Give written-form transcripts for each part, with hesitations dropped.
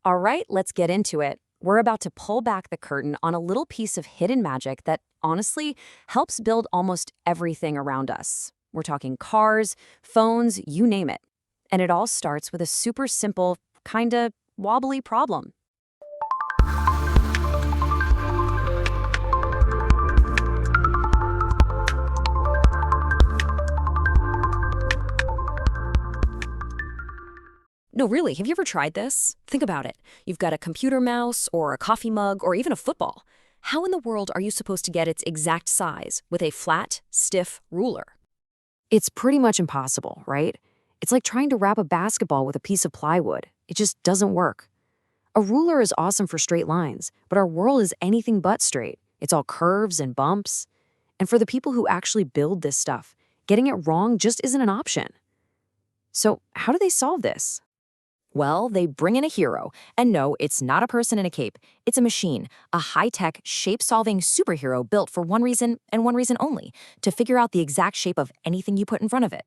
All right, let's get into it. We're about to pull back the curtain on a little piece of hidden magic that honestly helps build almost everything around us. We're talking cars, phones, you name it. And it all starts with a super simple, kinda wobbly problem. No, really, have you ever tried this? Think about it. You've got a computer mouse, or a coffee mug, or even a football. How in the world are you supposed to get its exact size with a flat, stiff ruler? It's pretty much impossible, right? It's like trying to wrap a basketball with a piece of plywood. It just doesn't work. A ruler is awesome for straight lines, but our world is anything but straight. It's all curves and bumps. And for the people who actually build this stuff, getting it wrong just isn't an option. So, how do they solve this? Well, they bring in a hero. And no, it's not a person in a cape. It's a machine, a high-tech, shape-solving superhero built for one reason and one reason only, to figure out the exact shape of anything you put in front of it.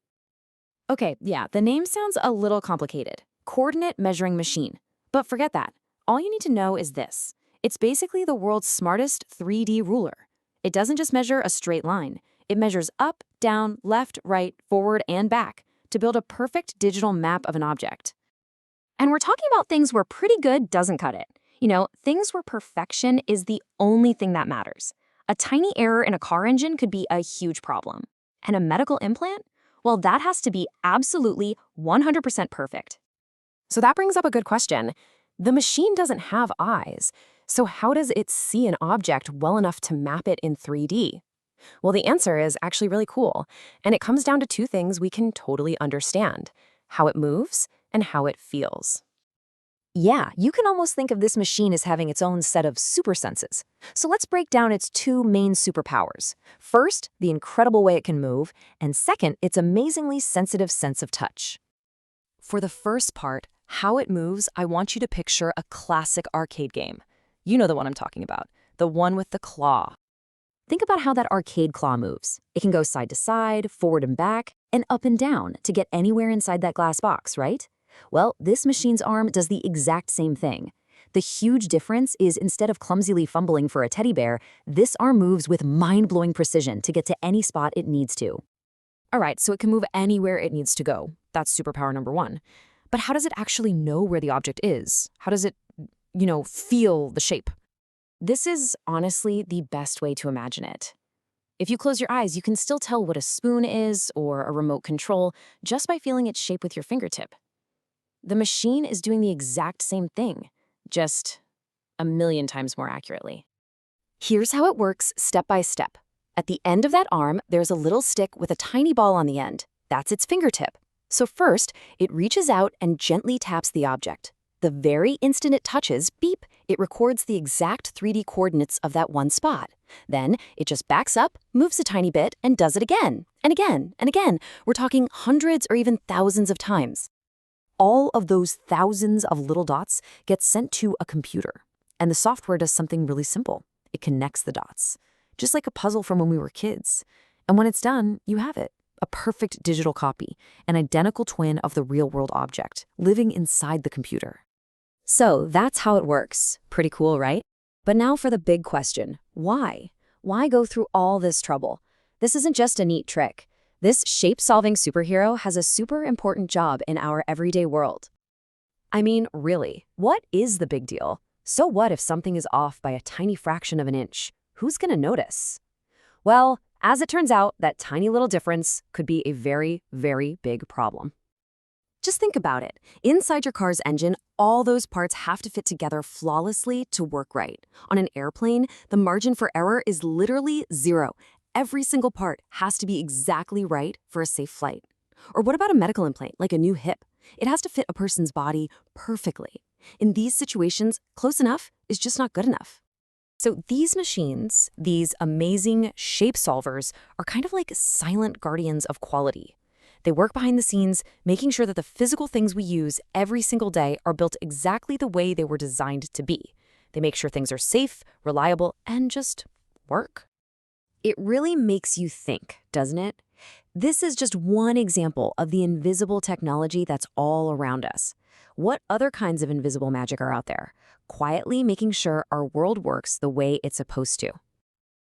Okay, yeah, the name sounds a little complicated. Coordinate measuring machine. But forget that. All you need to know is this. It's basically the world's smartest 3D ruler. It doesn't just measure a straight line. It measures up, down, left, right, forward, and back to build a perfect digital map of an object. And we're talking about things where pretty good doesn't cut it. Things where perfection is the only thing that matters. A tiny error in a car engine could be a huge problem. And a medical implant? Well, that has to be absolutely 100% perfect. So that brings up a good question. The machine doesn't have eyes. So how does it see an object well enough to map it in 3D? Well, the answer is actually really cool. And it comes down to two things we can totally understand: how it moves and how it feels. Yeah, you can almost think of this machine as having its own set of super senses. So let's break down its two main superpowers. First, the incredible way it can move, and second, its amazingly sensitive sense of touch. For the first part, how it moves, I want you to picture a classic arcade game. You know the one I'm talking about, the one with the claw. Think about how that arcade claw moves. It can go side to side, forward and back, and up and down to get anywhere inside that glass box, right? Well, this machine's arm does the exact same thing. The huge difference is, instead of clumsily fumbling for a teddy bear, this arm moves with mind-blowing precision to get to any spot it needs to. All right, so it can move anywhere it needs to go. That's superpower number one. But how does it actually know where the object is? How does it, feel the shape? This is honestly the best way to imagine it. If you close your eyes, you can still tell what a spoon is or a remote control just by feeling its shape with your fingertip. The machine is doing the exact same thing, just a million times more accurately. Here's how it works step by step. At the end of that arm, there's a little stick with a tiny ball on the end. That's its fingertip. So first, it reaches out and gently taps the object. The very instant it touches, beep, it records the exact 3D coordinates of that one spot. Then it just backs up, moves a tiny bit, and does it again, and again, and again. We're talking hundreds or even thousands of times. All of those thousands of little dots get sent to a computer. And the software does something really simple. It connects the dots, just like a puzzle from when we were kids. And when it's done, you have it. A perfect digital copy, an identical twin of the real-world object, living inside the computer. So that's how it works. Pretty cool, right? But now for the big question. Why? Why go through all this trouble? This isn't just a neat trick. This shape-solving superhero has a super important job in our everyday world. I mean, really, what is the big deal? So what if something is off by a tiny fraction of an inch? Who's gonna notice? Well, as it turns out, that tiny little difference could be a very, very big problem. Just think about it. Inside your car's engine, all those parts have to fit together flawlessly to work right. On an airplane, the margin for error is literally zero. Every single part has to be exactly right for a safe flight. Or what about a medical implant, like a new hip? It has to fit a person's body perfectly. In these situations, close enough is just not good enough. So these machines, these amazing shape solvers, are kind of like silent guardians of quality. They work behind the scenes, making sure that the physical things we use every single day are built exactly the way they were designed to be. They make sure things are safe, reliable, and just work. It really makes you think, doesn't it? This is just one example of the invisible technology that's all around us. What other kinds of invisible magic are out there, quietly making sure our world works the way it's supposed to?